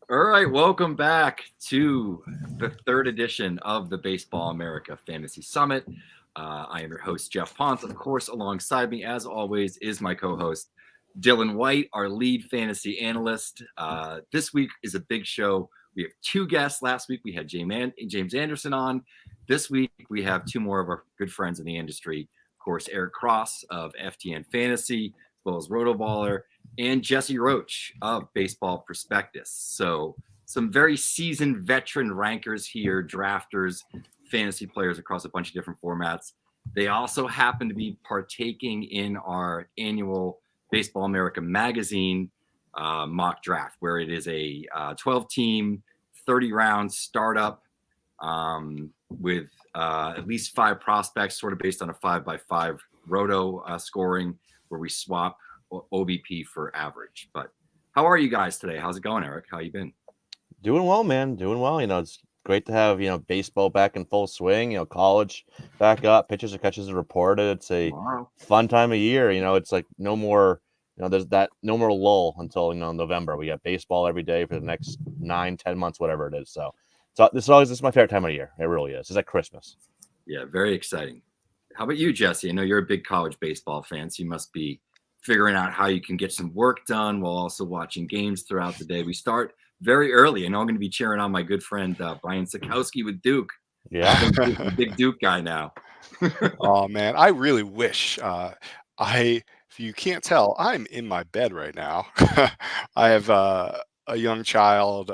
All right, welcome back to the third edition of the Baseball America Fantasy Summit. I am your host, Geoff Pontes. Of course, alongside me, as always, is my co-host, Dylan White, our lead fantasy analyst. This week is a big show. We have two guests. Last week, we had James Anderson on. This week, we have two more of our good friends in the industry. Of course, Eric Cross of FTN Fantasy, as well as Rotoballer, and Jesse Roche of Baseball Prospectus. So some very seasoned veteran rankers here, drafters, fantasy players across a bunch of different formats. They also happen to be partaking in our annual Baseball America magazine mock draft, where it is a 12-team, 30-round startup with at least 5 prospects, sort of based on a 5x5 roto scoring, where we swap OBP for average. But how are you guys today? How's it going, Eric? How you been? Doing well, man. Doing well. It's great to have, baseball back in full swing, college back up, pitchers and catches are reported. It's a fun time of year. It's like no more, there's no more lull until, November. We got baseball every day for the next 9-10 months, whatever it is. So this is my favorite time of the year. It really is. It's like Christmas. Yeah, very exciting. How about you, Jesse? I know you're a big college baseball fan, so you must be figuring out how you can get some work done while also watching games throughout the day. We start very early. I know I'm going to be cheering on my good friend Brian Sikowski with Duke. Yeah. Big Duke guy now. Oh, man. I really wish. If you can't tell, I'm in my bed right now. I have a young child,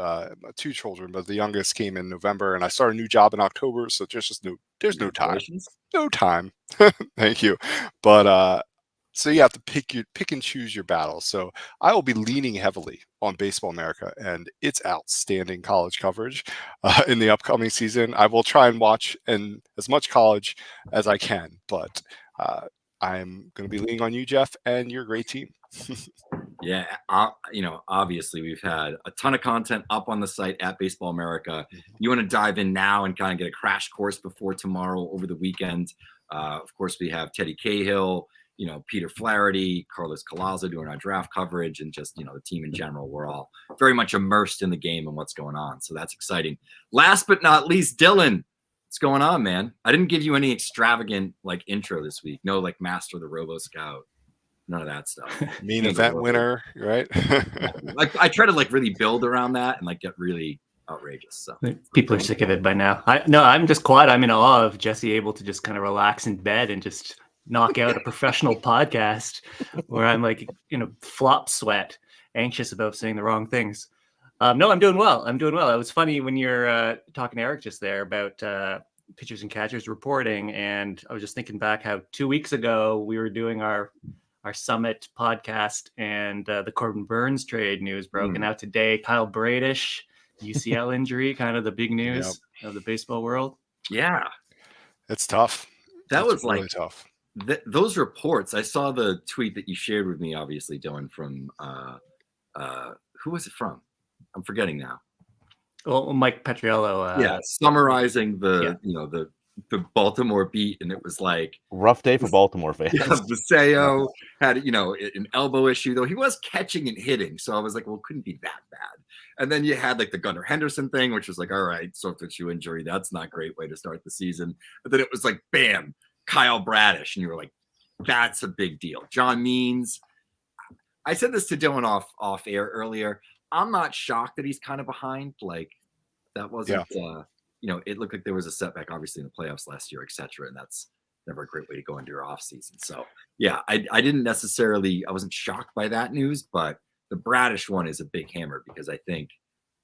2 children, but the youngest came in November, and I started a new job in October, so there's no time. No time. Thank you. But so you have to pick and choose your battles. So I will be leaning heavily on Baseball America and its outstanding college coverage in the upcoming season. I will try and watch as much college as I can, but I'm going to be leaning on you, Jeff, and your great team. Yeah, obviously we've had a ton of content up on the site at Baseball America. You want to dive in now and kind of get a crash course before tomorrow over the weekend. Of course, we have Teddy Cahill, Peter Flaherty, Carlos Collazo doing our draft coverage, and just, the team in general. We're all very much immersed in the game and what's going on. So that's exciting. Last but not least, Dylan, what's going on, man? I didn't give you any extravagant intro this week. No, Master of the Robo Scout. None of that stuff. Main event winner, right? I try to really build around that and get really outrageous. So people are sick of it by now. I'm just quiet. I'm in awe of Jesse able to just kind of relax in bed and just knock out a professional podcast where I'm flop sweat, anxious about saying the wrong things. No, I'm doing well. It was funny when you're talking to Eric just there about pitchers and catchers reporting, and I was just thinking back how 2 weeks ago we were doing our summit podcast, and the Corbin Burns trade news broke. And now today, Kyle Bradish, UCL injury, kind of the big news of the baseball world. Yeah. It's tough. That was really tough. Those reports, I saw the tweet that you shared with me, obviously, Dylan, from who was it from? I'm forgetting now. Well, Mike Petriello. Summarizing the Baltimore beat, and it was rough day for Baltimore fans. Vaseo had an elbow issue, though he was catching and hitting, so I was like, well, it couldn't be that bad. And then you had the Gunnar Henderson thing, which was all right, soft tissue injury, that's not a great way to start the season. But then it was bam, Kyle Bradish, and you were like, that's a big deal. John Means. I said this to Dylan off air earlier. I'm not shocked that he's kind of behind. That wasn't it looked like there was a setback, obviously, in the playoffs last year, etc. And that's never a great way to go into your off season. So yeah, I didn't necessarily, I wasn't shocked by that news, but the Bradish one is a big hammer, because I think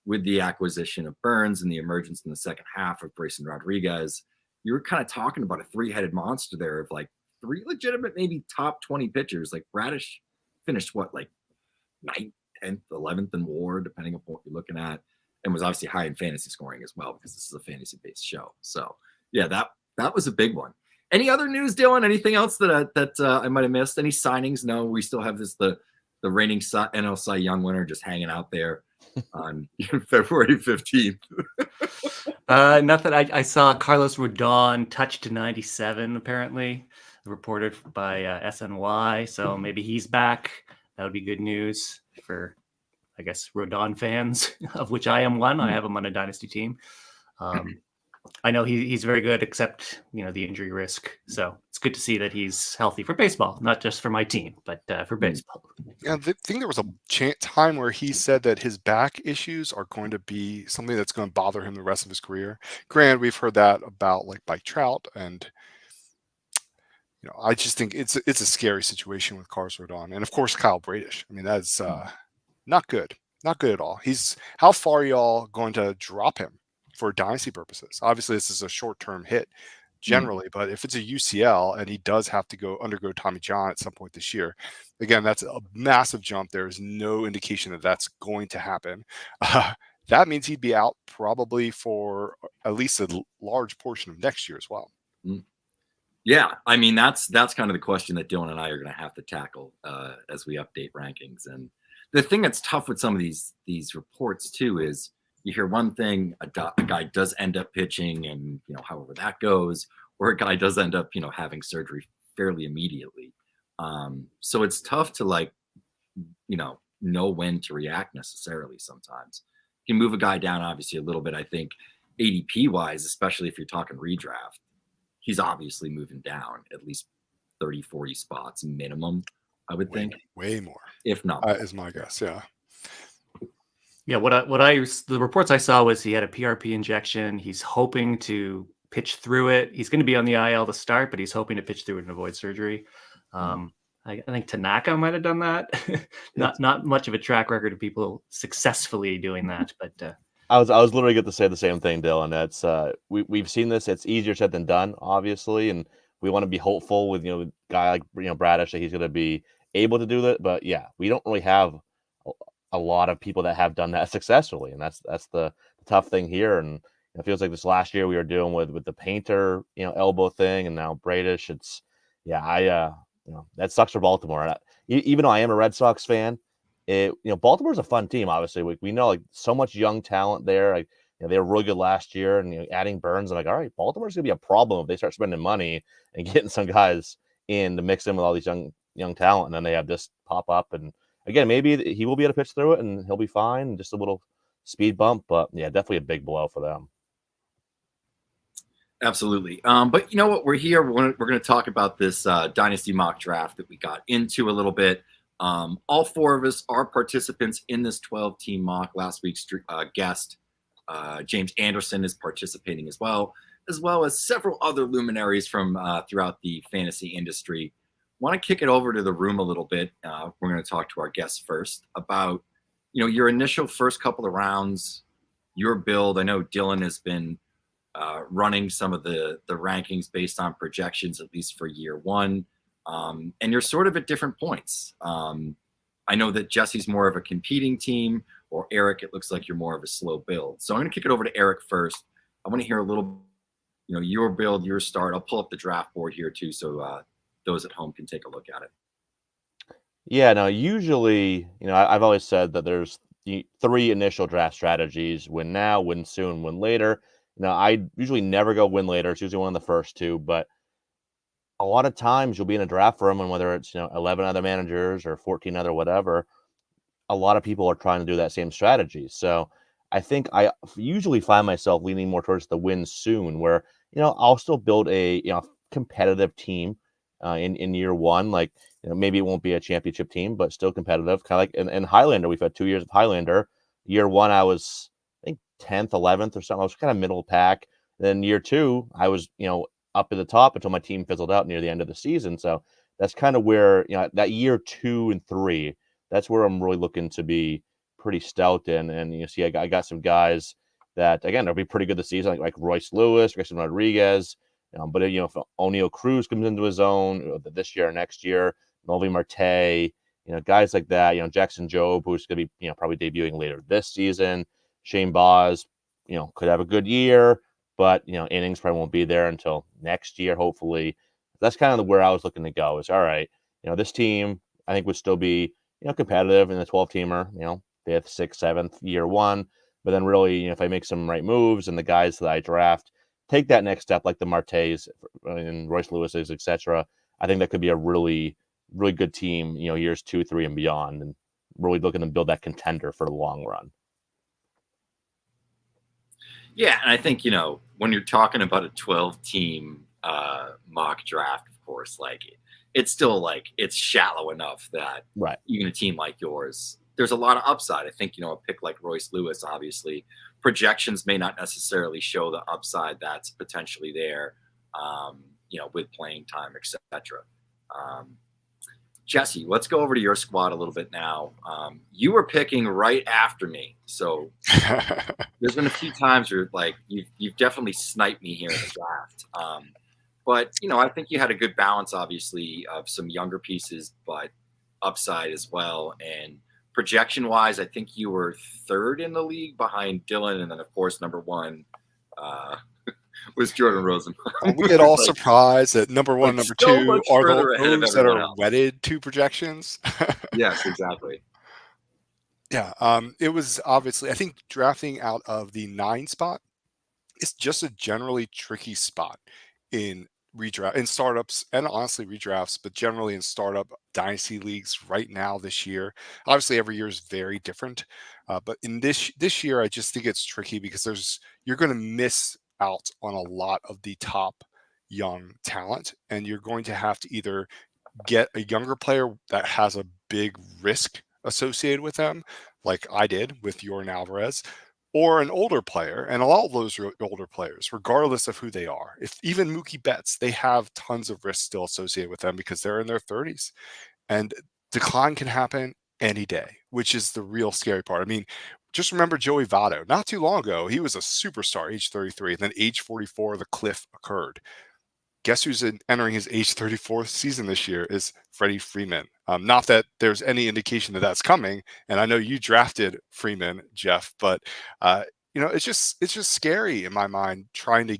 with the acquisition of Burns and the emergence in the second half of Grayson Rodriguez, you were kind of talking about a 3-headed monster there of 3 legitimate, maybe top 20 pitchers. Bradish finished 9th, 10th, 11th in WAR, depending on what you're looking at, and was obviously high in fantasy scoring as well, because this is a fantasy-based show. So yeah, that was a big one. Any other news, Dylan? Anything else that I might have missed? Any signings? No, we still have the reigning NL Cy Young winner just hanging out there on February 15th. Nothing. I saw Carlos Rodon touched to 97, apparently, reported by SNY. So maybe he's back. That would be good news for I guess, Rodon fans, of which I am one. I have him on a dynasty team. I know he's very good, except, the injury risk. So it's good to see that he's healthy for baseball, not just for my team, but for baseball. Yeah, I think there was a time where he said that his back issues are going to be something that's going to bother him the rest of his career. Granted, we've heard that about Mike Trout, and I just think it's a scary situation with Carlos Rodon, and of course Kyle Bradish. I mean, that's not good, not good at all. How far are y'all going to drop him for dynasty purposes? Obviously, this is a short-term hit generally, but if it's a UCL and he does have to undergo Tommy John at some point this year, again, that's a massive jump. There is no indication that that's going to happen. That means he'd be out probably for at least a large portion of next year as well. Yeah, I mean, that's kind of the question that Dylan and I are going to have to tackle as we update rankings. And the thing that's tough with some of these reports too is you hear one thing, a guy does end up pitching, and however that goes, or a guy does end up having surgery fairly immediately. So it's tough to know when to react necessarily. Sometimes you can move a guy down obviously a little bit. I think ADP wise, especially if you're talking redraft, he's obviously moving down at least 30, 40 spots minimum, I would think. Way more. If not more. Is my guess, yeah. Yeah, the reports I saw was he had a PRP injection. He's hoping to pitch through it. He's going to be on the IL to start, but he's hoping to pitch through it and avoid surgery. I think Tanaka might have done that. Not much of a track record of people successfully doing that, but I was literally going to say the same thing, Dylan. That's we've seen this. It's easier said than done, obviously, and we want to be hopeful with a guy like Bradish that he's going to be able to do that. But yeah, we don't really have a lot of people that have done that successfully, and that's the tough thing here. And it feels like this last year we were dealing with the Painter elbow thing, and now Bradish. It's that sucks for Baltimore. Even though I am a Red Sox fan, Baltimore's a fun team. Obviously, we know so much young talent there. They were really good last year, and adding Burns, I'm like, all right, Baltimore's gonna be a problem if they start spending money and getting some guys in to mix in with all these young talent, and then they have this pop up. And again, maybe he will be able to pitch through it, and he'll be fine. Just a little speed bump, but yeah, definitely a big blow for them. Absolutely. But you know what? We're here. We're going to talk about this dynasty mock draft that we got into a little bit. All four of us are participants in this 12-team mock. Last week's guest, James Anderson, is participating as well as several other luminaries from throughout the fantasy industry. Want to kick it over to the room a little bit. We're going to talk to our guests first about, your initial first couple of rounds, your build. I know Dylan has been running some of the rankings based on projections, at least for year one. And you're sort of at different points. I know that Jesse's more of a competing team, or Eric, it looks like you're more of a slow build. So I'm going to kick it over to Eric first. I want to hear a little, your build, your start. I'll pull up the draft board here too, so those at home can take a look at it. Yeah, no, usually, I've always said that there's three initial draft strategies: win now, win soon, win later. I usually never go win later. It's usually one of the first two, but a lot of times you'll be in a draft room, and whether it's 11 other managers or 14 other whatever, a lot of people are trying to do that same strategy. So I think I usually find myself leaning more towards the win soon, where I'll still build a competitive team in year one. Like maybe it won't be a championship team, but still competitive. Kind of like in Highlander, we've had 2 years of Highlander. Year one, I was 10th, 11th or something. I was kind of middle pack. Then year two, I was, up at the top until my team fizzled out near the end of the season. So that's kind of where, that year 2 and 3, that's where I'm really looking to be pretty stout in. And see, I got some guys that, again, they'll be pretty good this season, like Royce Lewis, Grayson Rodriguez. But if O'Neill Cruz comes into his own this year or next year, Novi Marte, guys like that, Jackson Jobe, who's going to be, probably debuting later this season. Shane Boz, could have a good year, but, innings probably won't be there until next year, hopefully. That's kind of where I was looking to go is, all right, this team, I think would still be, competitive in the 12-teamer, 5th, 6th, 7th, year one. But then really, if I make some right moves and the guys that I draft take that next step, like the Martes and Royce Lewis's, etc., I think that could be a really, really good team, years 2, 3, and beyond. And really looking to build that contender for the long run. Yeah, and I think, when you're talking about a 12-team mock draft, of course, like it's still like it's shallow enough that Right. even a team like yours, there's a lot of upside. I think, a pick like Royce Lewis, obviously, projections may not necessarily show the upside that's potentially there, with playing time, etc. Jesse, let's go over to your squad a little bit now. You were picking right after me, so there's been a few times where like you've definitely sniped me here in the draft. But I think you had a good balance, obviously, of some younger pieces, but upside as well. And projection-wise, I think you were third in the league behind Dylan, and then of course number one was Jordan Rosenbaum. We get all surprised that number one, number two are those that are wedded to projections. Yes, exactly. Yeah, it was obviously, I think drafting out of the 9 spot is just a generally tricky spot in redraft, in startups, and honestly redrafts, but generally in startup dynasty leagues right now this year. Obviously, every year is very different, but in this year, I just think it's tricky because you're going to miss out on a lot of the top young talent, and you're going to have to either get a younger player that has a big risk associated with them, like I did with Yordan Alvarez, or an older player. And a lot of those older players, regardless of who they are, if even Mookie Betts, they have tons of risk still associated with them because they're in their 30s, and decline can happen any day, which is the real scary part. I mean, just remember Joey Votto. Not too long ago, he was a superstar, age 33, and then age 44, the cliff occurred. Guess who's entering his age 34th season this year is Freddie Freeman. Not that there's any indication that that's coming, and I know you drafted Freeman, Geoff, but it's just scary in my mind trying to,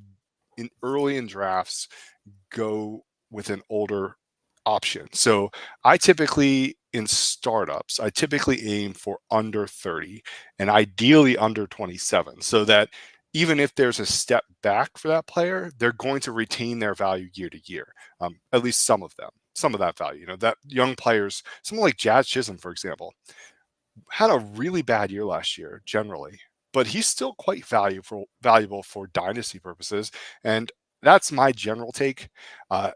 early in drafts, go with an older option. So I typically, in startups, aim for under 30 and ideally under 27, so that even if there's a step back for that player, they're going to retain their value year to year. At least some of that value. That young players, someone like Jazz Chisholm, for example, had a really bad year last year generally, but he's still quite valuable for dynasty purposes. And that's my general take. After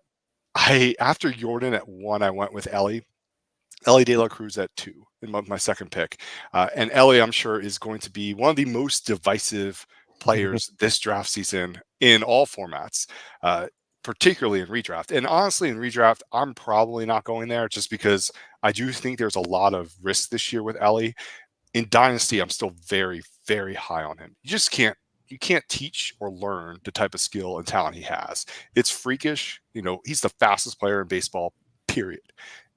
Yordan at 1, I went with Ellie De La Cruz at 2 in my second pick. And Ellie, I'm sure, is going to be one of the most divisive players this draft season in all formats, particularly in redraft. And honestly, in redraft, I'm probably not going there just because I do think there's a lot of risk this year with Ellie. In Dynasty, I'm still very, very high on him. You can't teach or learn the type of skill and talent he has. It's freakish. He's the fastest player in baseball, period.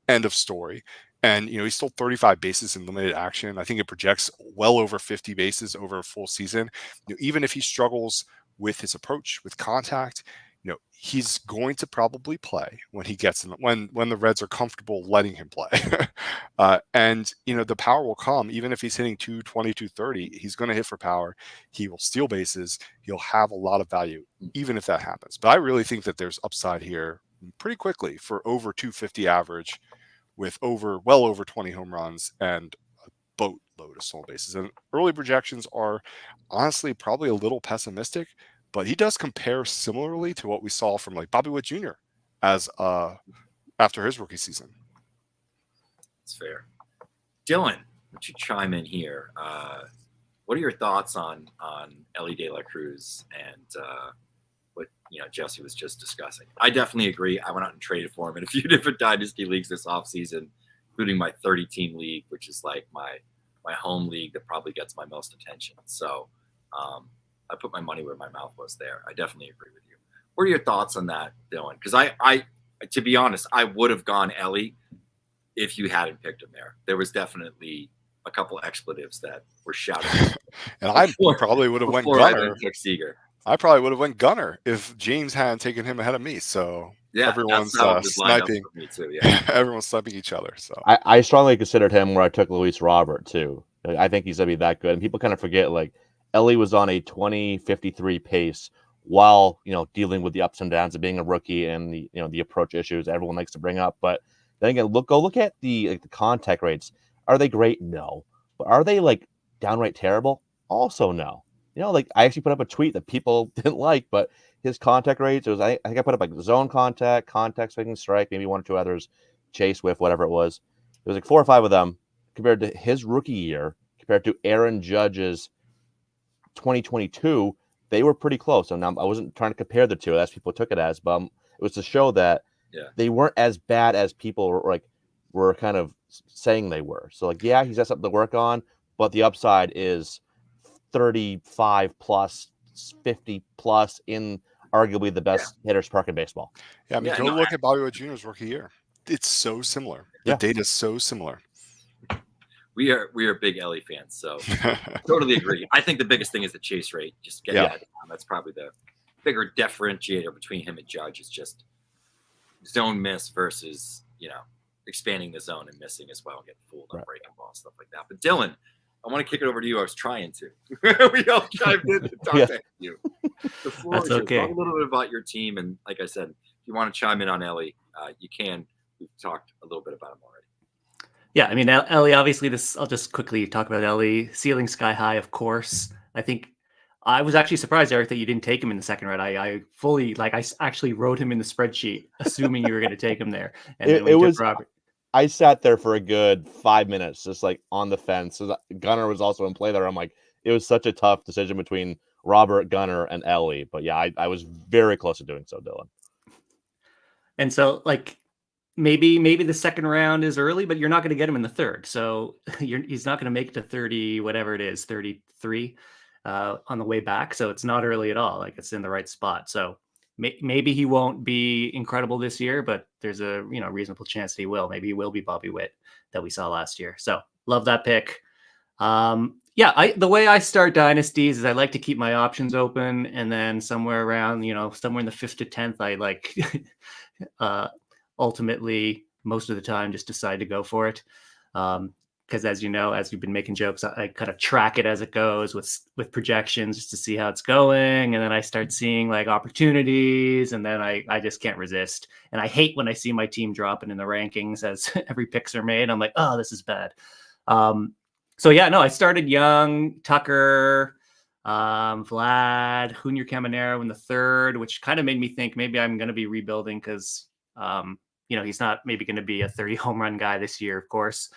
End of story. And, he stole 35 bases in limited action. I think it projects well over 50 bases over a full season. Even if he struggles with his approach, with contact, he's going to probably play when he gets when the Reds are comfortable letting him play. And, the power will come. Even if he's hitting 220, 230, he's going to hit for power. He will steal bases. He'll have a lot of value, even if that happens. But I really think that there's upside here pretty quickly for over 250 average, with well over 20 home runs and a boatload of stolen bases. And early projections are honestly probably a little pessimistic, but he does compare similarly to what we saw from like Bobby Witt Jr. as after his rookie season. That's fair. Dylan, why don't you chime in here? What are your thoughts on Ellie De La Cruz and what Jesse was just discussing? I definitely agree. I went out and traded for him in a few different dynasty leagues this offseason, including my 30-team league, which is like my home league that probably gets my most attention. So I put my money where my mouth was there. I definitely agree with you. What are your thoughts on that, Dylan? Because I to be honest, I would have gone Ellie if you hadn't picked him there. There was definitely a couple expletives that were shouted. And I probably would have went Gunner. I probably would have went Gunner if James hadn't taken him ahead of me. So yeah, everyone's sniping. Me too, yeah. Everyone's sniping each other. So I strongly considered him where I took Luis Robert too. I think he's gonna be that good. And people kind of forget like Ellie was on a 20-53 pace while dealing with the ups and downs of being a rookie and the approach issues everyone likes to bring up. But then again, go look at the contact rates. Are they great? No. But are they like downright terrible? Also no. You know, like I actually put up a tweet that people didn't like, but his contact rates, I think I put up like zone contact, swinging strike, maybe one or two others, chase, whiff, whatever it was. There was like 4 or 5 of them compared to his rookie year, compared to Aaron Judge's 2022. They were pretty close. So now I wasn't trying to compare the two. That's people took it as, but it was to show that they weren't as bad as people were kind of saying they were. So like, yeah, he's got something to work on, but the upside is 35 plus, 50 plus in arguably the best hitters park in baseball. Yeah, I mean, look at Bobby Witt Jr.'s rookie year. It's so similar. The data is so similar. We are big Ellie fans, so totally agree. I think the biggest thing is the chase rate. Just get that down. That's probably the bigger differentiator between him and Judge is just zone miss versus, expanding the zone and missing as well and getting fooled on breaking balls, stuff like that. But Dylan, I want to kick it over to you. I was trying to. We all chimed in to talk to you. The floor is okay. Talk a little bit about your team, and like I said, if you want to chime in on Ellie, you can. We've talked a little bit about him already. Yeah, I mean, Ellie, obviously, I'll just quickly talk about Ellie. Ceiling sky high, of course. I think I was actually surprised, Eric, that you didn't take him in the second round. I actually wrote him in the spreadsheet, assuming you were going to take him there. And then we took Robert. I sat there for a good 5 minutes, just like on the fence. So Gunnar was also in play there. I'm like, it was such a tough decision between Robert, Gunnar, and Ellie. But yeah, I was very close to doing so, Dylan. And so, like, maybe the second round is early, but you're not going to get him in the third. So he's not going to make it to 30, whatever it is, 33 on the way back. So it's not early at all. Like, it's in the right spot. So maybe he won't be incredible this year, but there's a reasonable chance that he will. Maybe he will be Bobby Witt that we saw last year. So love that pick. The way I start dynasties is I like to keep my options open, and then somewhere around somewhere in the 5th to 10th, I like ultimately most of the time just decide to go for it. Because as you know, as you've been making jokes, I kind of track it as it goes with projections just to see how it's going. And then I start seeing like opportunities, and then I just can't resist. And I hate when I see my team dropping in the rankings as every picks are made. I'm like, oh, this is bad. I started young, Tucker, Vlad, Junior Caminero in the third, which kind of made me think maybe I'm going to be rebuilding because, he's not maybe going to be a 30 home run guy this year, of course.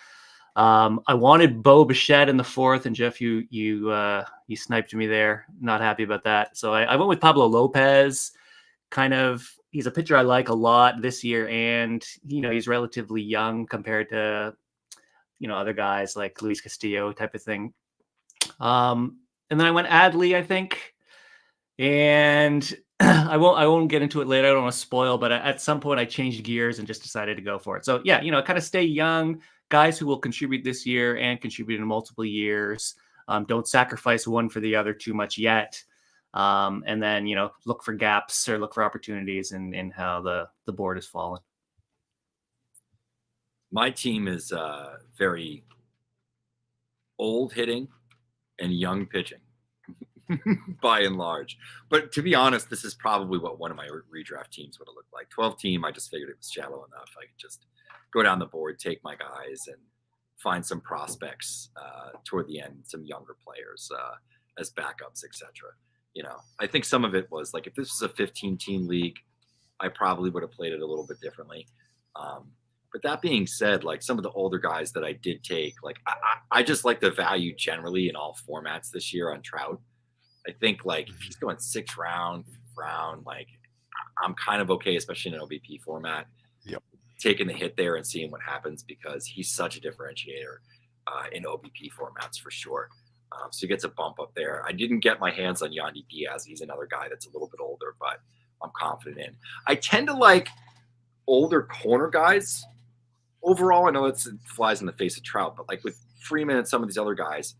I wanted Bo Bichette in the fourth, and Jeff, you sniped me there. Not happy about that. So I went with Pablo Lopez. He's a pitcher I like a lot this year, and he's relatively young compared to other guys like Luis Castillo type of thing. And then I went Adley, I think, and I won't get into it later. I don't want to spoil, but at some point I changed gears and just decided to go for it. So yeah, kind of stay young. Guys who will contribute this year and contribute in multiple years. Don't sacrifice one for the other too much yet. And then, look for gaps or look for opportunities in how the board has fallen. My team is very old hitting and young pitching by and large. But to be honest, this is probably what one of my redraft teams would have looked like. 12 team, I just figured it was shallow enough. I could just go down the board, take my guys, and find some prospects toward the end, some younger players as backups, etc. I think some of it was like if this was a 15-team league, I probably would have played it a little bit differently. But that being said, like some of the older guys that I did take, like I just like the value generally in all formats this year on Trout. I think like if he's going 6th round, like I'm kind of okay, especially in an OBP format. Yep. Taking the hit there and seeing what happens because he's such a differentiator in OBP formats for sure. So he gets a bump up there. I didn't get my hands on Yandy Diaz. He's another guy that's a little bit older, but I'm confident in. I tend to like older corner guys overall. I know it flies in the face of Trout, but like with Freeman and some of these other guys,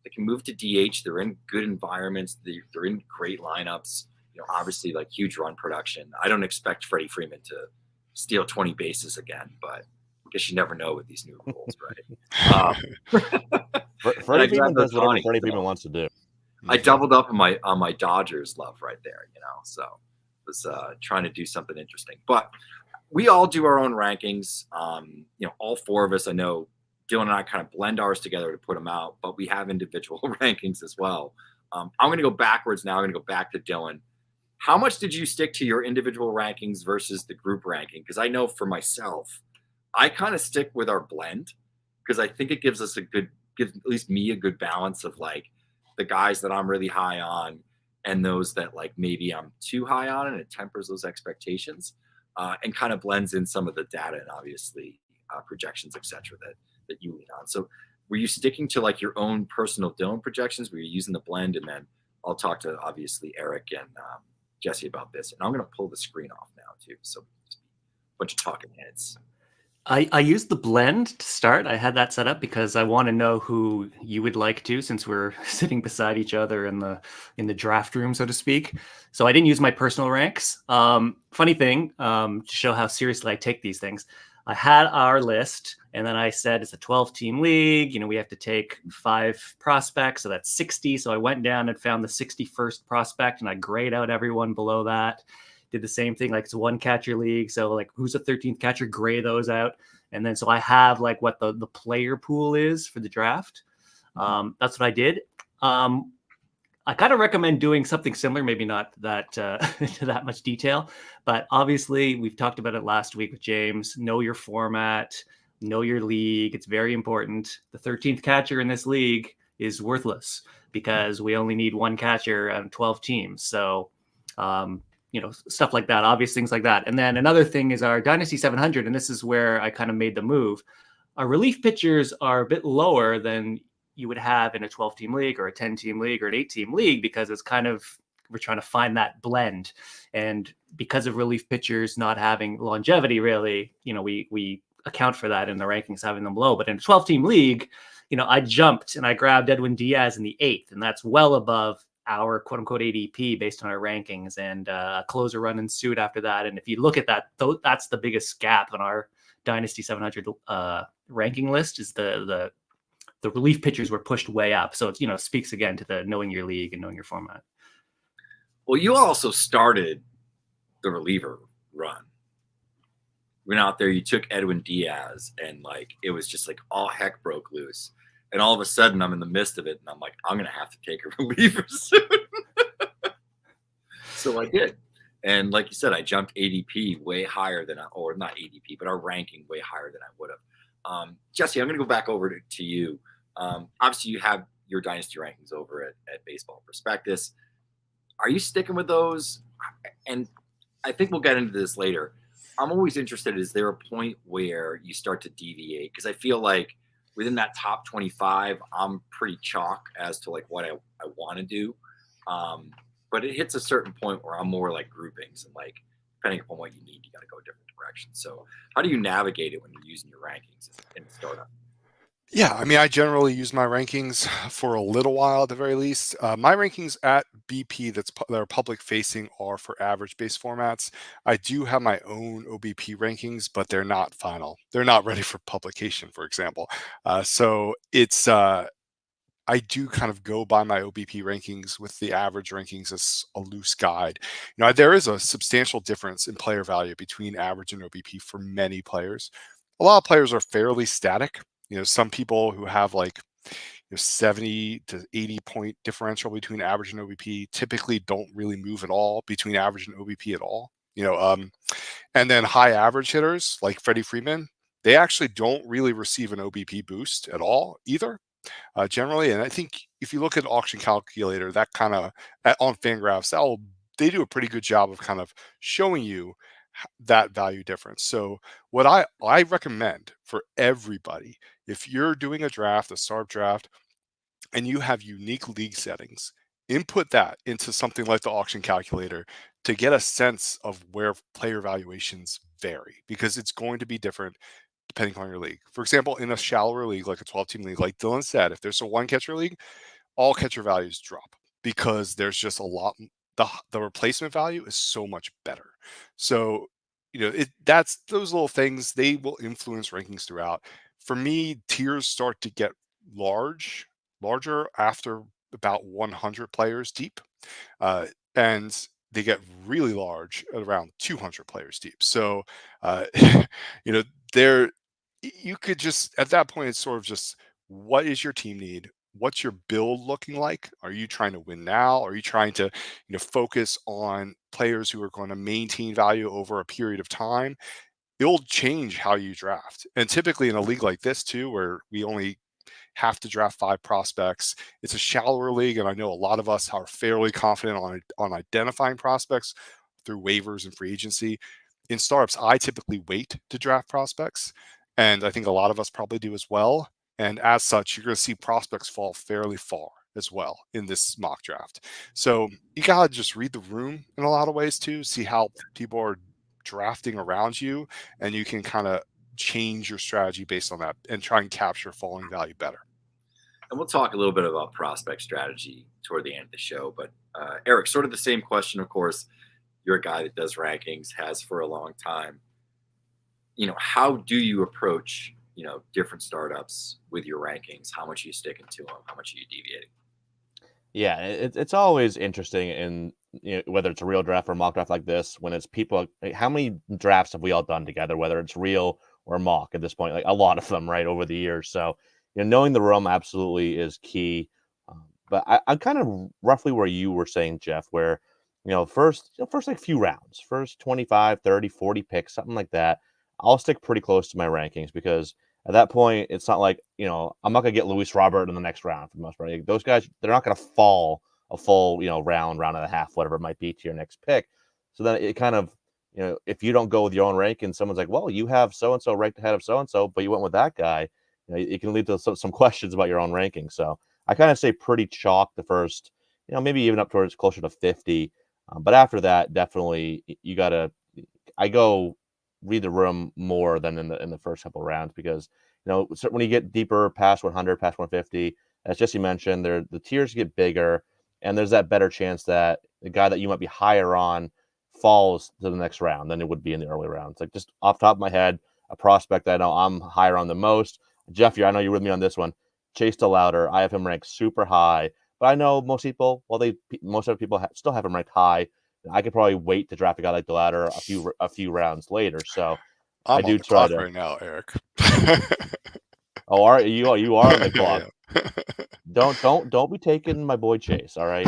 they can move to DH. They're in good environments. They're in great lineups. Obviously like huge run production. I don't expect Freddie Freeman to steal 20 bases again, but I guess you never know with these new rules, right? Freddie Freeman does whatever Freddie Freeman wants to do. I doubled up on my Dodgers love right there, so was trying to do something interesting. But we all do our own rankings. All 4 of us, I know Dylan and I kind of blend ours together to put them out, but we have individual rankings as well. I'm going to go backwards now. I'm going to go back to Dylan. How much did you stick to your individual rankings versus the group ranking? Because I know for myself, I kind of stick with our blend because I think it gives us gives at least me a good balance of like the guys that I'm really high on and those that like maybe I'm too high on, and it tempers those expectations and kind of blends in some of the data and obviously projections, etc. that you lean on. So were you sticking to like your own personal Dylan projections? Were you using the blend? And then I'll talk to obviously Eric and Jesse about this. And I'm going to pull the screen off now too. So just a bunch of talking heads. I used the blend to start. I had that set up because I want to know who you would like to, since we're sitting beside each other in the draft room, so to speak. So I didn't use my personal ranks. Funny thing, to show how seriously I take these things, I had our list, and then I said it's a 12-team league. You know, we have to take 5 prospects, so that's 60. So I went down and found the 61st prospect, and I grayed out everyone below that. Did the same thing, like it's a 1-catcher league. So like who's the 13th catcher, gray those out. And then so I have like what the player pool is for the draft. That's what I did. I kind of recommend doing something similar, maybe not that into that much detail, but obviously we've talked about it last week with James. Know your format, know your league. It's very important. The 13th catcher in this league is worthless because we only need 1 catcher on 12 teams. So, stuff like that, obvious things like that. And then another thing is our Dynasty 700, and this is where I kind of made the move. Our relief pitchers are a bit lower than you would have in a 12-team league or a 10-team league or an 8-team league because it's kind of, we're trying to find that blend. And because of relief pitchers not having longevity, really, we account for that in the rankings, having them low. But in a 12-team league, I jumped and I grabbed Edwin Diaz in the 8th, and that's well above our quote unquote ADP based on our rankings, and a closer run ensued after that. And if you look at that, that's the biggest gap on our Dynasty 700 ranking list is the relief pitchers were pushed way up. So it speaks again to the knowing your league and knowing your format. Well, you also started the reliever run. Went out there, you took Edwin Diaz, and like it was just like all heck broke loose. And all of a sudden, I'm in the midst of it, and I'm like, I'm going to have to take a reliever soon. So I did. And like you said, I jumped ADP way higher than or not ADP, but our ranking way higher than I would have. Jesse, I'm going to go back over to you. Obviously, you have your dynasty rankings over at Baseball Prospectus. Are you sticking with those? And I think we'll get into this later. I'm always interested, is there a point where you start to deviate? Because I feel like within that top 25, I'm pretty chalk as to like what I want to do. But it hits a certain point where I'm more like groupings and like, depending upon what you need, you got to go a different direction. So how do you navigate it when you're using your rankings in the startup? Yeah, I mean, I generally use my rankings for a little while at the very least. My rankings at BP that are public facing are for average base formats. I do have my own OBP rankings, but they're not final. They're not ready for publication, for example. So it's I do kind of go by my OBP rankings with the average rankings as a loose guide. There is a substantial difference in player value between average and OBP for many players. A lot of players are fairly static. Some people who have like 70 to 80 point differential between average and OBP typically don't really move at all between average and OBP at all. And then high average hitters like Freddie Freeman, they actually don't really receive an OBP boost at all either. Generally, and I think if you look at Auction Calculator, that kind of on Fangraphs, they do a pretty good job of kind of showing you that value difference. So what I recommend for everybody, if you're doing a draft, a startup draft, and you have unique league settings, input that into something like the Auction Calculator to get a sense of where player valuations vary, because it's going to be different depending on your league. For example, in a shallower league, like a 12-team league, like Dylan said, if there's a 1-catcher league, all catcher values drop because there's just a lot. The replacement value is so much better. So, that's those little things, they will influence rankings throughout. For me, tiers start to get larger after about 100 players deep. And they get really large at around 200 players deep. So, you could just, at that point, it's sort of just, what is your team need? What's your build looking like? Are you trying to win now? Are you trying to, focus on players who are going to maintain value over a period of time? It'll change how you draft. And typically in a league like this too, where we only have to draft 5 prospects, it's a shallower league, and I know a lot of us are fairly confident on identifying prospects through waivers and free agency. In startups, I typically wait to draft prospects, and I think a lot of us probably do as well. And as such, you're going to see prospects fall fairly far as well in this mock draft. So you got to just read the room in a lot of ways too, see how people are drafting around you, and you can kind of change your strategy based on that and try and capture falling value better. And we'll talk a little bit about prospect strategy toward the end of the show. But Eric, sort of the same question, of course. You're a guy that does rankings, has for a long time. How do you approach, different startups with your rankings? How much are you sticking to them? How much are you deviating? Yeah, it's always interesting in whether it's a real draft or a mock draft like this, when it's people. How many drafts have we all done together, whether it's real or mock at this point? Like a lot of them, right, over the years. So knowing the room absolutely is key. But I'm kind of roughly where you were saying, Geoff, where first like few rounds, first 25, 30, 40 picks, something like that. I'll stick pretty close to my rankings because at that point, it's not like, I'm not going to get Luis Robert in the next round for the most part. Like, those guys, they're not going to fall a full, round and a half, whatever it might be to your next pick. So then it kind of, if you don't go with your own rank and someone's like, well, you have so-and-so ranked ahead of so-and-so, but you went with that guy, it can lead to some questions about your own ranking. So I kind of say pretty chalk the first, maybe even up towards closer to 50. But after that, definitely I go read the room more than in the first couple of rounds because, when you get deeper past 100, past 150, as Jesse mentioned, the tiers get bigger and there's that better chance that the guy that you might be higher on falls to the next round than it would be in the early rounds. Like just off the top of my head, a prospect that I know I'm higher on the most. Geoff, I know you're with me on this one. Chase DeLauder, I have him ranked super high, but I know most people, most other people still have him ranked high. I could probably wait to draft a guy like DeLauder a few rounds later. So I'm I do on the try clock to. right now, Eric. Oh, are you are on the clock? Yeah. Don't be taking my boy Chase. All right,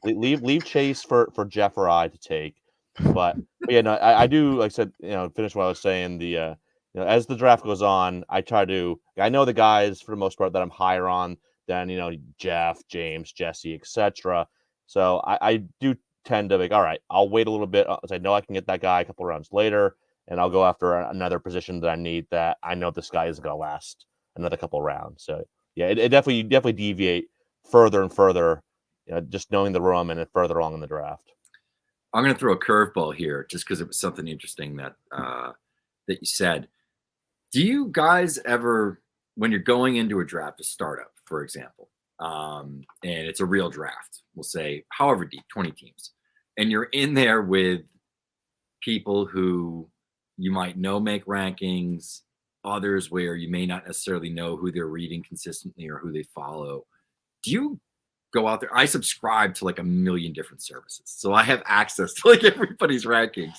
leave Chase for Geoff or I to take. But yeah, no, I do, like I said, finish what I was saying. As the draft goes on, I know the guys for the most part that I'm higher on than Geoff, James, Jesse, etc. So I do tend to all right, I'll wait a little bit as I know I can get that guy a couple rounds later, and I'll go after another position that I need that I know this guy is going to last another couple rounds. So yeah, you definitely deviate further and further, just knowing the room and further along in the draft. I'm going to throw a curveball here just because it was something interesting that you said. Do you guys ever, when you're going into a draft, a startup, for example, and it's a real draft, we'll say however deep, 20 teams, and you're in there with people who you might know make rankings, others where you may not necessarily know who they're reading consistently or who they follow. Do you go out there? I subscribe to like a million different services, so I have access to like everybody's rankings.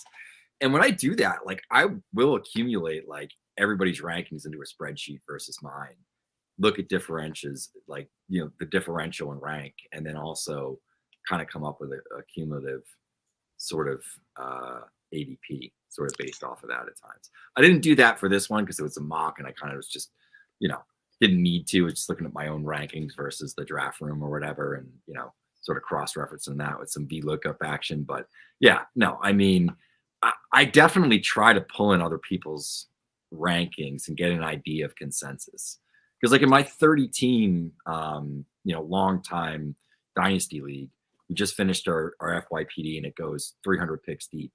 And when I do that, like I will accumulate like everybody's rankings into a spreadsheet versus mine, look at differentials, like, the differential in rank, and then also kind of come up with a cumulative sort of ADP sort of based off of that at times. I didn't do that for this one because it was a mock and I kind of was just, didn't need to. It's just looking at my own rankings versus the draft room or whatever, and, sort of cross-referencing that with some VLOOKUP action. But yeah, no, I mean, I definitely try to pull in other people's rankings and get an idea of consensus. Because like in my 30 team, long time dynasty league, we just finished our FYPD and it goes 300 picks deep.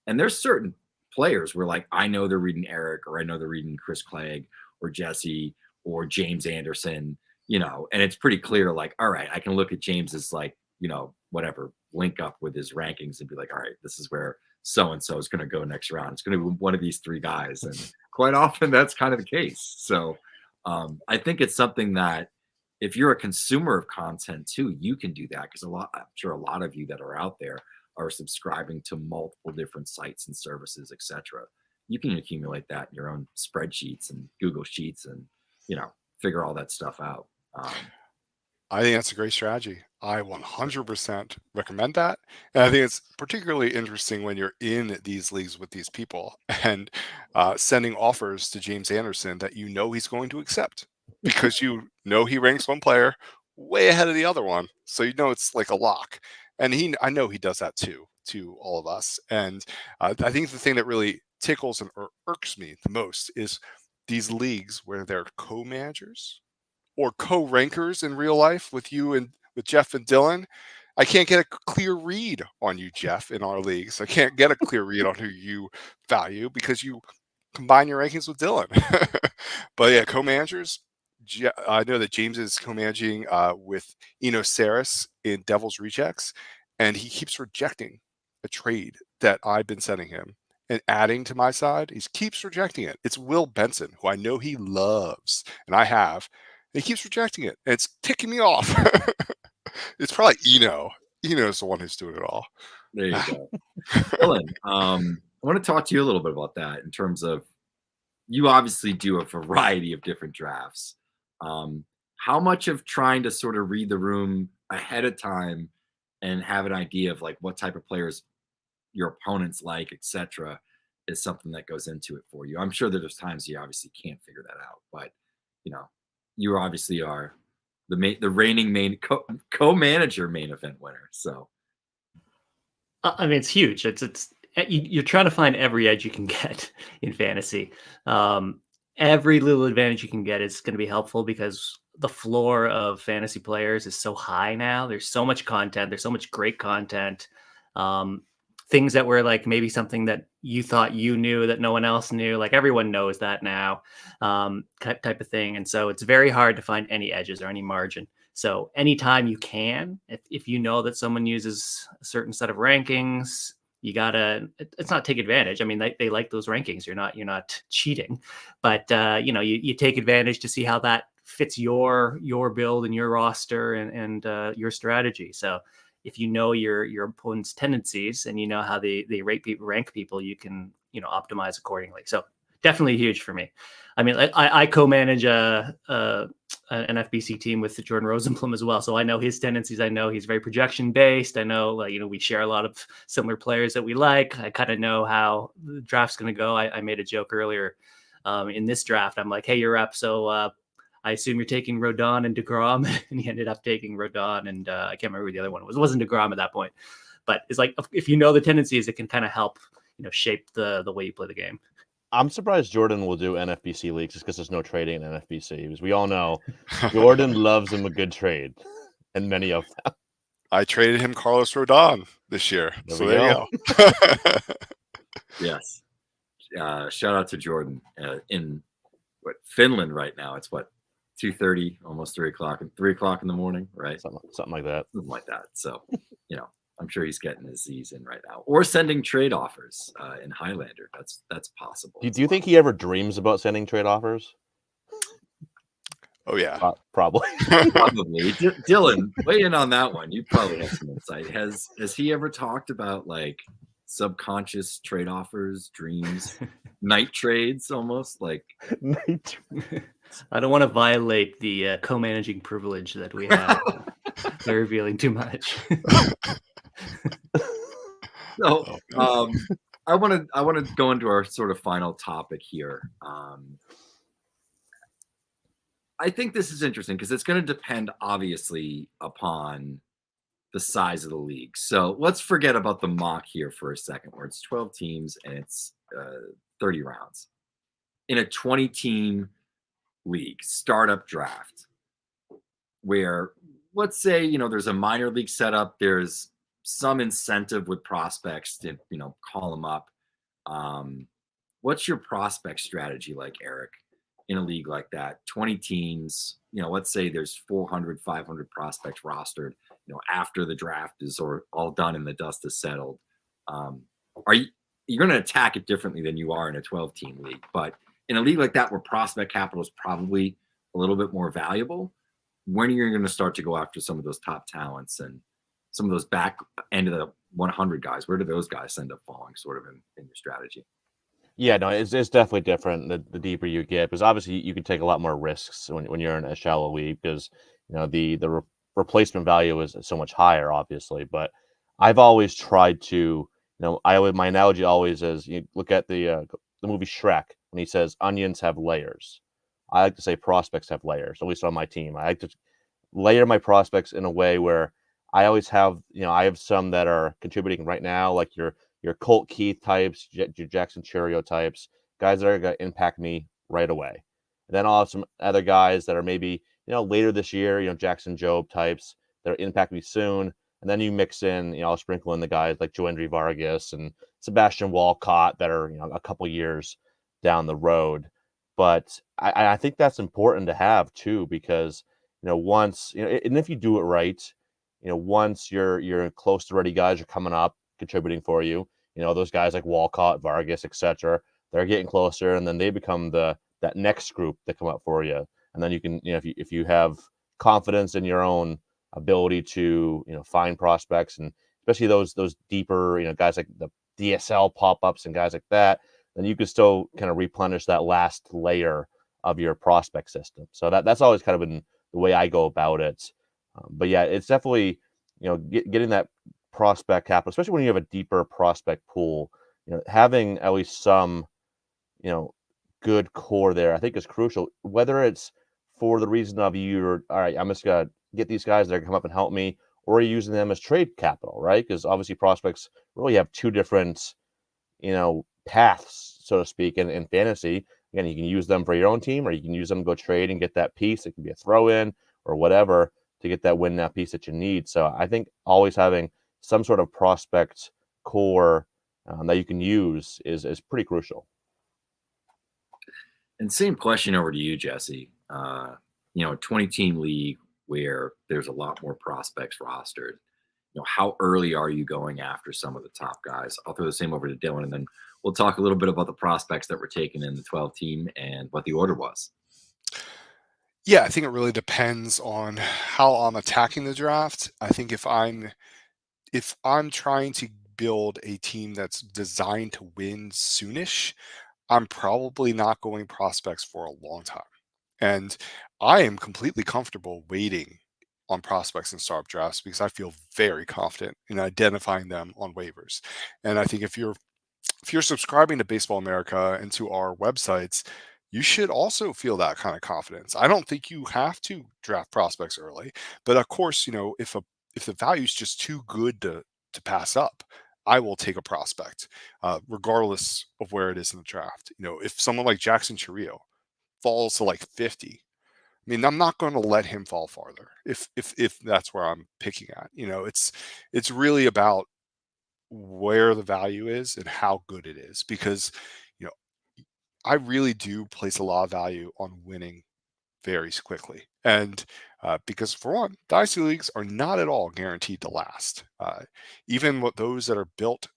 And there's certain players where like, I know they're reading Eric, or I know they're reading Chris Clegg or Jesse or James Anderson, and it's pretty clear, like, all right, I can look at James's like, whatever, link up with his rankings and be like, all right, this is where so-and-so is going to go next round. It's going to be one of these 3 guys. And quite often that's kind of the case. So I think it's something that if you're a consumer of content too, you can do that, because I'm sure a lot of you that are out there are subscribing to multiple different sites and services, etc. you can accumulate that in your own spreadsheets and Google Sheets and, figure all that stuff out. I think that's a great strategy. I 100% recommend that. And I think it's particularly interesting when you're in these leagues with these people and sending offers to James Anderson that he's going to accept because he ranks one player way ahead of the other one. So it's like a lock. And I know he does that too, to all of us. And I think the thing that really tickles and irks me the most is these leagues where they're co-managers or co-rankers in real life with you and with Jeff and Dylan. I can't get a clear read on you, Jeff, in our leagues. I can't get a clear read on who you value because you combine your rankings with Dylan. But yeah, co-managers. I know that James is co-managing with Eno Saris in Devil's Rejects, and he keeps rejecting a trade that I've been sending him and adding to my side. He keeps rejecting it. It's Will Benson, who I know he loves, and I have. And he keeps rejecting it, and it's ticking me off. It's probably Eno. Eno's the one who's doing it all. There you go. Dylan, I want to talk to you a little bit about that in terms of, you obviously do a variety of different drafts. How much of trying to sort of read the room ahead of time and have an idea of like what type of players your opponents like, etc., is something that goes into it for you? I'm sure that there's times you obviously can't figure that out, but you obviously are the reigning co-manager main event winner. So, I mean, it's huge. You're trying to find every edge you can get in fantasy. Every little advantage you can get is going to be helpful because the floor of fantasy players is so high now. There's so much content. There's so much great content. Things that were like maybe something that you thought you knew that no one else knew. Like everyone knows that now, type of thing. And so it's very hard to find any edges or any margin. So anytime you can, if you know that someone uses a certain set of rankings, you gotta, it's not take advantage. I mean, they like those rankings. You're not cheating, but you take advantage to see how that fits your build and your roster and your strategy. So if you know your opponent's tendencies and you know how they rank people, you can optimize accordingly. So definitely huge for me. I mean, I co-manage an FBC team with Jordan Rosenblum as well, so I know his tendencies. I know he's very projection based. I know we share a lot of similar players that we like. I kind of know how the draft's going to go. I made a joke earlier in this draft. I'm like, hey, you're up, so I assume you're taking Rodon and DeGrom, and he ended up taking Rodon, and I can't remember who the other one was. It wasn't DeGrom at that point, but it's like if you know the tendencies, it can kind of help shape the way you play the game. I'm surprised Jordan will do NFBC leagues just because there's no trading in NFBC. Because we all know Jordan loves him a good trade, and many of them. I traded him Carlos Rodon this year, so there you go. Yes. Shout out to Jordan in Finland right now. It's 2:30, almost 3:00, 3:00 in the morning, right? Something like that. Something like that. So, I'm sure he's getting his Z's in right now, or sending trade offers in Highlander. That's possible. Do you think he ever dreams about sending trade offers? Oh yeah, probably. Probably. Dylan, weigh in on that one. You probably have some insight. Has he ever talked about like subconscious trade offers, dreams, night trades, almost like night? I don't want to violate the co-managing privilege that we have. They're revealing too much. So, I want to go into our sort of final topic here. I think this is interesting because it's going to depend, obviously, upon the size of the league. So let's forget about the mock here for a second, where it's 12 teams and it's 30 rounds. In a 20-team league, startup draft, where let's say, there's a minor league setup, there's some incentive with prospects to, call them up. What's your prospect strategy like, Eric, in a league like that? 20 teams, let's say there's 400, 500 prospects rostered, after the draft is all done and the dust is settled. You're going to attack it differently than you are in a 12-team league. But in a league like that, where prospect capital is probably a little bit more valuable, when are you going to start to go after some of those top talents and some of those back end of the 100 guys? Where do those guys end up falling sort of in your strategy? Yeah, no, it's definitely different the deeper you get, because obviously you can take a lot more risks when you're in a shallow league, because the replacement value is so much higher, obviously. But I've always tried to, my analogy always is, you look at the movie Shrek when he says onions have layers. I like to say prospects have layers, at least on my team. I like to layer my prospects in a way where I always have, I have some that are contributing right now, like your Colt Keith types, your Jackson Churio types, guys that are going to impact me right away. And then I'll have some other guys that are maybe, later this year, Jackson Job types that are impact me soon. And then you mix in, I'll sprinkle in the guys like Joendry Vargas and Sebastian Walcott that are, a couple years down the road. But I think that's important to have too, because, once, and if you do it right, once you're close to ready guys are coming up contributing for you, those guys like Walcott, Vargas, etc. They're getting closer, and then they become that next group that come up for you. And then you can, if you have confidence in your own ability to, find prospects, and especially those deeper, guys like the DSL pop-ups and guys like that, then you can still kind of replenish that last layer of your prospect system. So that's always kind of been the way I go about it. But yeah, it's definitely, getting that prospect capital, especially when you have a deeper prospect pool, having at least some, good core there, I think is crucial, whether it's for the reason of all right, I'm just going to get these guys that are come up and help me, or using them as trade capital, right? Because obviously prospects really have two different, paths, so to speak, in fantasy. Again, you can use them for your own team, or you can use them to go trade and get that piece. It can be a throw in or whatever to get that win now piece that you need. So I think always having some sort of prospect core that you can use is pretty crucial. And same question over to you, Jesse. 20-team league where there's a lot more prospects rostered. How early are you going after some of the top guys? I'll throw the same over to Dylan, and then we'll talk a little bit about the prospects that were taken in the 12-team and what the order was. Yeah, I think it really depends on how I'm attacking the draft. I think if I'm trying to build a team that's designed to win soonish, I'm probably not going prospects for a long time. And I am completely comfortable waiting on prospects in startup drafts because I feel very confident in identifying them on waivers. And I think if you're subscribing to Baseball America and to our websites, you should also feel that kind of confidence. I don't think you have to draft prospects early, but of course, if the value is just too good to pass up, I will take a prospect, regardless of where it is in the draft. If someone like Jackson Churio falls to like 50, I mean, I'm not going to let him fall farther if that's where I'm picking at. It's really about where the value is and how good it is, because you know I really do place a lot of value on winning very quickly, and because for one, dynasty leagues are not at all guaranteed to last, even with those that are built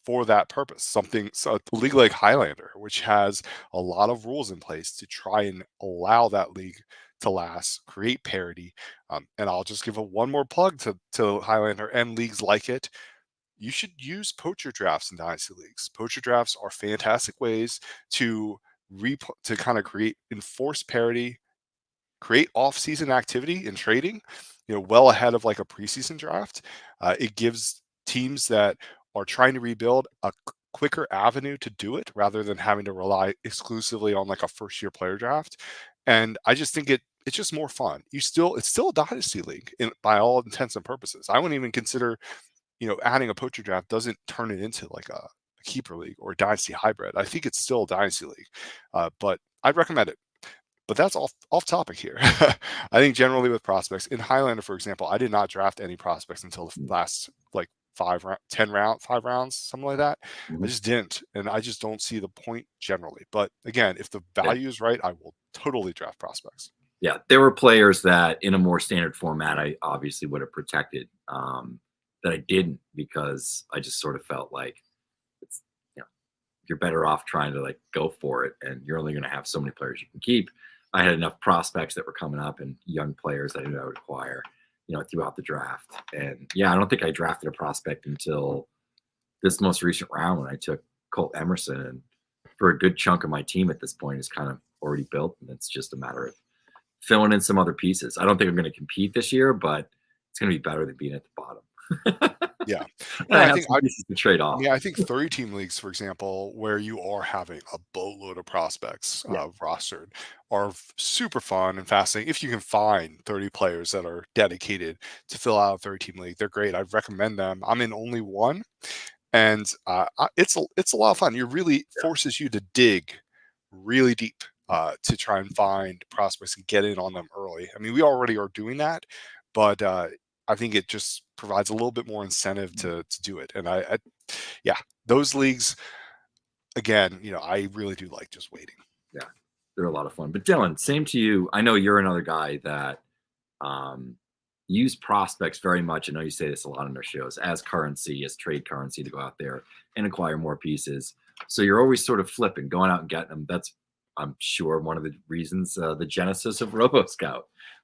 for that purpose. A league like Highlander, which has a lot of rules in place to try and allow that league to last, create parity. And I'll just give one more plug to Highlander and leagues like it. You should use poacher drafts in dynasty leagues. Poacher drafts are fantastic ways to kind of create enforced parity, create off-season activity in trading, well ahead of like a preseason draft. It gives teams that are trying to rebuild a quicker avenue to do it rather than having to rely exclusively on like a first-year player draft. And I just think it's just more fun. It's still a dynasty league by all intents and purposes. I wouldn't even consider adding a poacher draft doesn't turn it into like a keeper league or a dynasty hybrid. I think it's still a dynasty league, but I'd recommend it. But that's off topic here. I think generally with prospects in Highlander, for example, I did not draft any prospects until the last like 5 rounds, something like that. Mm-hmm. I just didn't, and I just don't see the point generally. But again, if the value is right, I will totally draft prospects. Yeah, there were players that in a more standard format I obviously would have protected, that I didn't, because I just sort of felt like it's, you're better off trying to like go for it, and you're only going to have so many players you can keep. I had enough prospects that were coming up and young players that I knew I would acquire, throughout the draft. And yeah, I don't think I drafted a prospect until this most recent round when I took Colt Emerson. And for a good chunk of my team at this point is kind of already built, and it's just a matter of filling in some other pieces. I don't think I'm going to compete this year, but it's going to be better than being at the bottom. Yeah. I have some pieces to trade off. I think 30-team leagues, for example, where you are having a boatload of prospects rostered, are super fun and fascinating. If you can find 30 players that are dedicated to fill out a 30-team league, they're great. I'd recommend them. I'm in only one, and it's a lot of fun. It really forces you to dig really deep to try and find prospects and get in on them early. I mean, we already are doing that, but I think it just provides a little bit more incentive to do it. And those leagues, again, I really do like just waiting. Yeah, they're a lot of fun. But Dylan, same to you. I know you're another guy that use prospects very much. I know you say this a lot on our shows, as currency, as trade currency, to go out there and acquire more pieces. So you're always sort of flipping, going out and getting them. That's, I'm sure, one of the reasons the genesis of RoboScout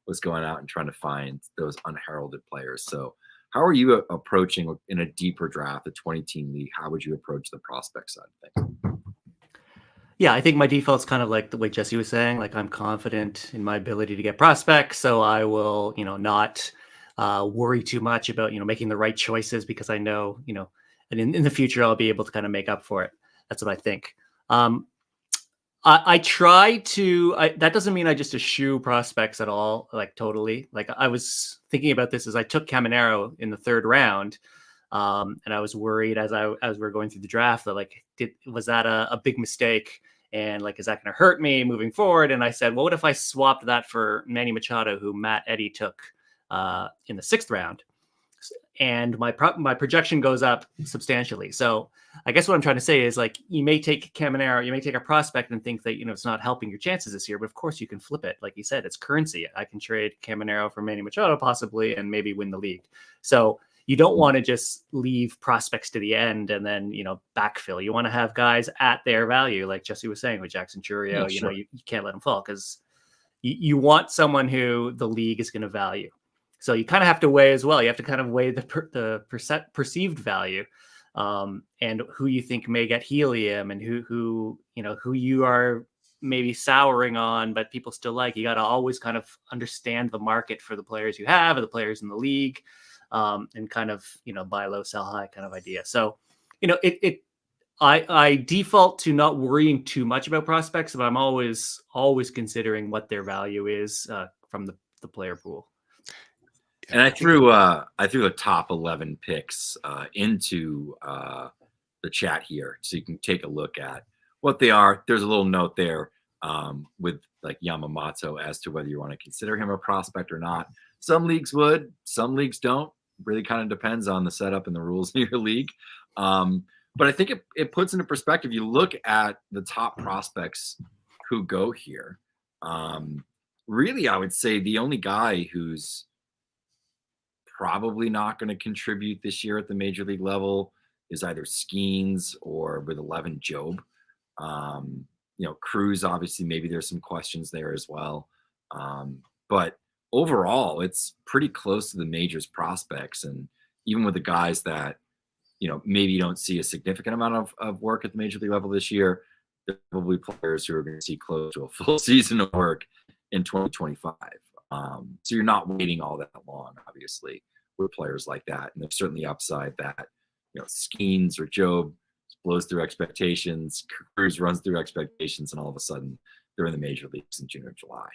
was going out and trying to find those unheralded players. So how are you approaching in a deeper draft, a 20-team league? How would you approach the prospect side of things? Yeah, I think my default's kind of like the way Jesse was saying. Like, I'm confident in my ability to get prospects, so I will, not worry too much about, making the right choices, because I know, and in the future I'll be able to kind of make up for it. That's what I think. I try to, that doesn't mean I just eschew prospects at all, like totally. Like, I was thinking about this as I took Caminero in the 3rd round. And I was worried as we were going through the draft that, like, was that a big mistake? And, like, is that going to hurt me moving forward? And I said, well, what if I swapped that for Manny Machado, who Matt Eddy took in the 6th round? And my projection goes up substantially. So I guess what I'm trying to say is, like, you may take Caminero, you may take a prospect and think that, it's not helping your chances this year, but of course you can flip it. Like you said, it's currency. I can trade Caminero for Manny Machado possibly and maybe win the league. So you don't want to just leave prospects to the end and then, backfill. You want to have guys at their value, like Jesse was saying with Jackson Churio. Yeah, sure. You can't let them fall, because you want someone who the league is going to value. So you kind of have to weigh as well. You have to kind of weigh the perceived value, and who you think may get helium, and who you are maybe souring on, but people still like. You got to always kind of understand the market for the players you have, or the players in the league, and kind of, buy low, sell high kind of idea. So, I default to not worrying too much about prospects, but I'm always considering what their value is from the player pool. And I threw the top 11 picks into the chat here, so you can take a look at what they are. There's a little note there with, like, Yamamoto as to whether you want to consider him a prospect or not. Some leagues would, some leagues don't. Really kind of depends on the setup and the rules in your league. But I think it puts into perspective. You look at the top prospects who go here. Really, I would say the only guy who's probably not going to contribute this year at the major league level is either Skeens or with 11 Job. Cruz, obviously, maybe there's some questions there as well. But overall, it's pretty close to the majors prospects. And even with the guys that, maybe you don't see a significant amount of work at the major league level this year, there are probably players who are going to see close to a full season of work in 2025. So you're not waiting all that long, obviously, with players like that. And there's certainly upside that, Skeens or Job blows through expectations, Cruz runs through expectations, and all of a sudden they're in the major leagues in June or July.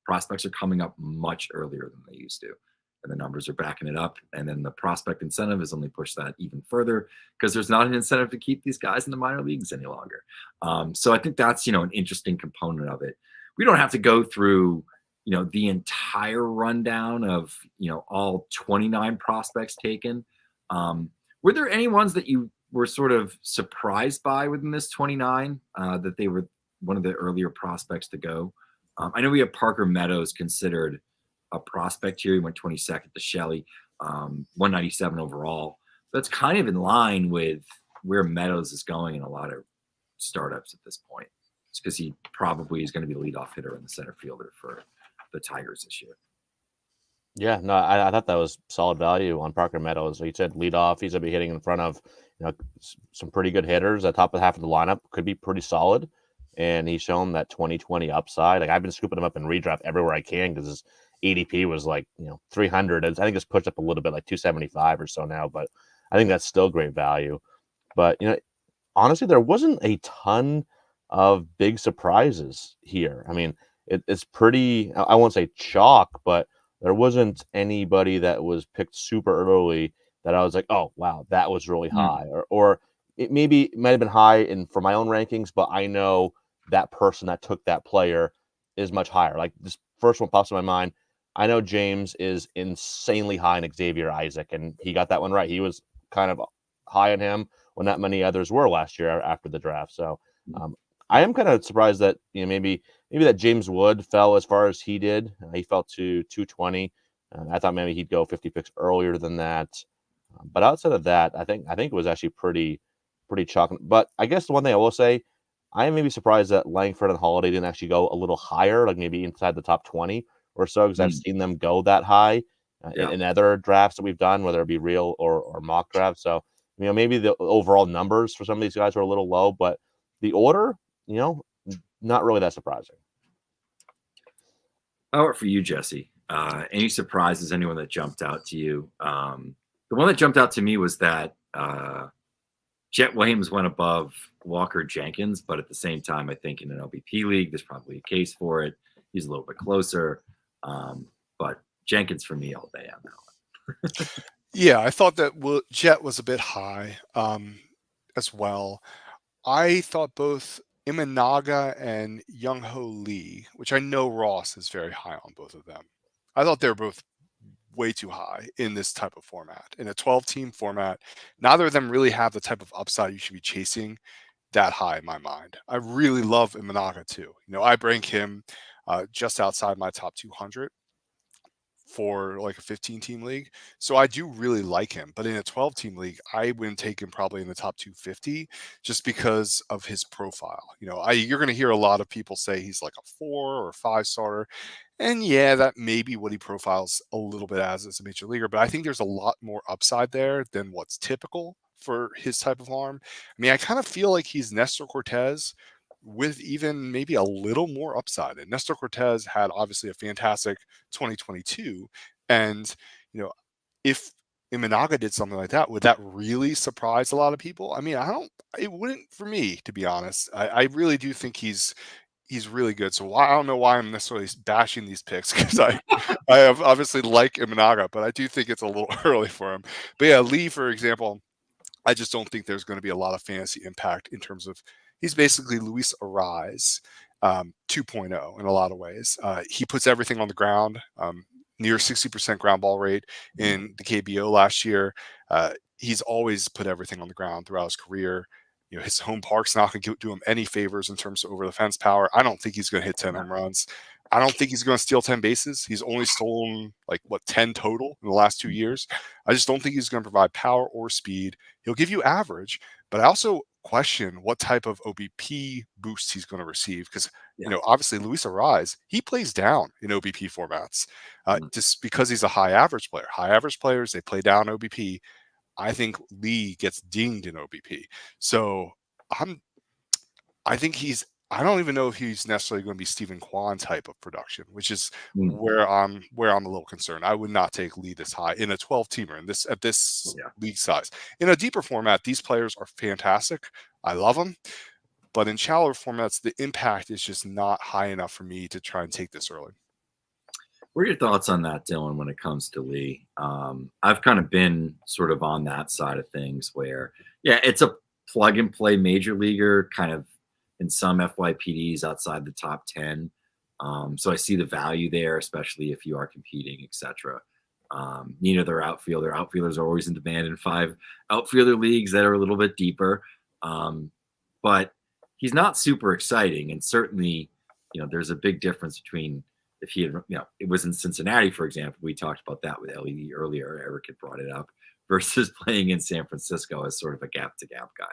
Prospects are coming up much earlier than they used to, and the numbers are backing it up. And then the prospect incentive has only pushed that even further, because there's not an incentive to keep these guys in the minor leagues any longer. So I think that's, an interesting component of it. We don't have to go through, the entire rundown of, all 29 prospects taken. Were there any ones that you were sort of surprised by within this 29, that they were one of the earlier prospects to go? I know we have Parker Meadows considered a prospect here. He went 22nd to Shelley, 197 overall. That's kind of in line with where Meadows is going in a lot of startups at this point. It's because he probably is going to be the leadoff hitter and the center fielder for the Tigers this year. Yeah, no, I thought that was solid value on Parker Meadows. He said lead off. He's gonna be hitting in front of some pretty good hitters at top of half of the lineup. Could be pretty solid, and he's shown that 2020 upside. Like I've been scooping him up in redraft everywhere I can because his ADP was like 300. I think it's pushed up a little bit, like 275 or so now, but I think that's still great value. But honestly, there wasn't a ton of big surprises here. I mean, it's pretty. I won't say chalk, but there wasn't anybody that was picked super early that I was like, oh wow, that was really high, or it might have been high for my own rankings, but I know that person that took that player is much higher. Like this first one pops in my mind. I know James is insanely high in Xavier Isaac, and he got that one right. He was kind of high on him when not many others were last year after the draft. So I am kind of surprised that maybe that James Wood fell as far as he did. He fell to 220. I thought maybe he'd go 50 picks earlier than that. But outside of that, I think it was actually pretty chalk. But I guess the one thing I will say, I am maybe surprised that Langford and Holiday didn't actually go a little higher, like maybe inside the top 20 or so, because I've seen them go that high in other drafts that we've done, whether it be real or mock drafts. So maybe the overall numbers for some of these guys were a little low, but the order, not really that surprising. How about for you, Jesse? Any surprises? Anyone that jumped out to you? The one that jumped out to me was that Jet Williams went above Walker Jenkins, but at the same time, I think in an LBP league, there's probably a case for it. He's a little bit closer, but Jenkins for me all day on that one. Yeah, I thought that Jet was a bit high as well. I thought both Imanaga and Young Ho Lee, which I know Ross is very high on both of them. I thought they were both way too high in this type of format. In a 12-team format, neither of them really have the type of upside you should be chasing that high in my mind. I really love Imanaga too. I rank him just outside my top 200 for like a 15-team league. So I do really like him. But in a 12-team league, I wouldn't take him probably in the top 250 just because of his profile. You're going to hear a lot of people say he's like a 4 or 5 starter. And yeah, that may be what he profiles a little bit as a major leaguer. But I think there's a lot more upside there than what's typical for his type of arm. I mean, I kind of feel like he's Nestor Cortez with even maybe a little more upside. And Nestor Cortez had obviously a fantastic 2022. And, if Imanaga did something like that, would that really surprise a lot of people? I mean, it wouldn't for me, to be honest. I really do think he's really good. So I don't know why I'm necessarily bashing these picks because I have obviously like Imanaga, but I do think it's a little early for him. But yeah, Lee, for example, I just don't think there's going to be a lot of fantasy impact in terms of he's basically Luis Arise 2.0 in a lot of ways. He puts everything on the ground, near 60% ground ball rate in the KBO last year. He's always put everything on the ground throughout his career. His home park's not going to do him any favors in terms of over the fence power. I don't think he's going to hit 10 home runs. I don't think he's going to steal 10 bases. He's only stolen 10 total in the last 2 years. I just don't think he's going to provide power or speed. He'll give you average, but I also question what type of OBP boost he's going to receive because, obviously Luis Arise, he plays down in OBP formats just because he's a high average player. High average players, they play down OBP. I think Lee gets dinged in OBP. So I don't even know if he's necessarily going to be Stephen Kwan type of production, which is where I'm a little concerned. I would not take Lee this high in a 12-teamer at this league size. In a deeper format, these players are fantastic. I love them. But in shallower formats, the impact is just not high enough for me to try and take this early. What are your thoughts on that, Dylan, when it comes to Lee? I've kind of been sort of on that side of things where, it's a plug-and-play major leaguer, kind of in some FYPDs outside the top 10. So I see the value there, especially if you are competing, etc. Their outfielders are always in demand in 5 outfielder leagues that are a little bit deeper. But he's not super exciting. And certainly, there's a big difference between if he had, it was in Cincinnati, for example, we talked about that with LED earlier. Eric had brought it up versus playing in San Francisco as sort of a gap to gap guy.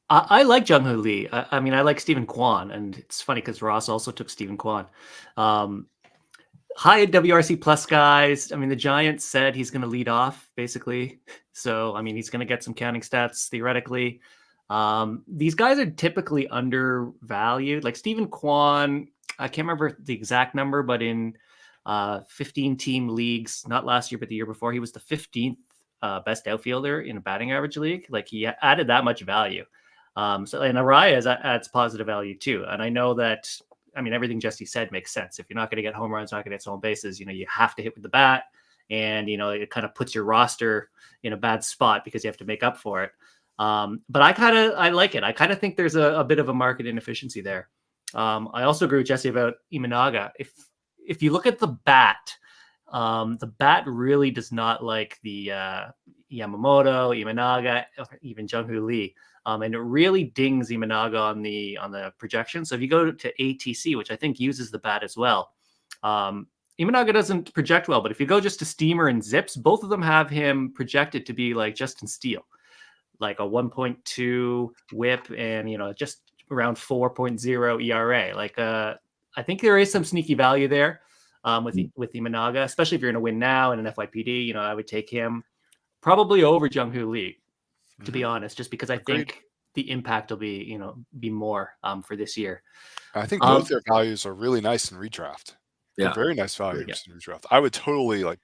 I like Jung Hoo Lee. I mean, I like Stephen Kwan, and it's funny because Ross also took Stephen Kwan. high WRC plus guys. I mean, the Giants said he's going to lead off basically. So, I mean, he's going to get some counting stats theoretically. These guys are typically undervalued. Like Stephen Kwan, I can't remember the exact number, but in 15 team leagues, not last year, but the year before, he was the 15th best outfielder in a batting average league. Like he added that much value. So, and Arias adds positive value too. And I know that, I mean, everything Jesse said makes sense. If you're not going to get home runs, not going to get stolen bases, you know, you have to hit with the bat. And, you know, it kind of puts your roster in a bad spot because you have to make up for it. But I like it. I kind of think there's a bit of a market inefficiency there. I also agree with Jesse about Imanaga. If you look at the bat really does not like the Yamamoto, Imanaga, even Jung-Hoo Lee. And it really dings Imanaga on the projection. So if you go to ATC, which I think uses the bat as well, Imanaga doesn't project well. But if you go just to Steamer and Zips, both of them have him projected to be like Justin Steele, like a 1.2 WHIP and, you know, just around 4.0 ERA. Like I think there is some sneaky value there with Imanaga, especially if you're going to win now in an FYPD. You know, I would take him probably over Jung-Hoo Lee, to be honest, just because I think the impact will be more for this year. I think both their values are really nice in redraft. Yeah, they're very nice values in redraft. I would totally like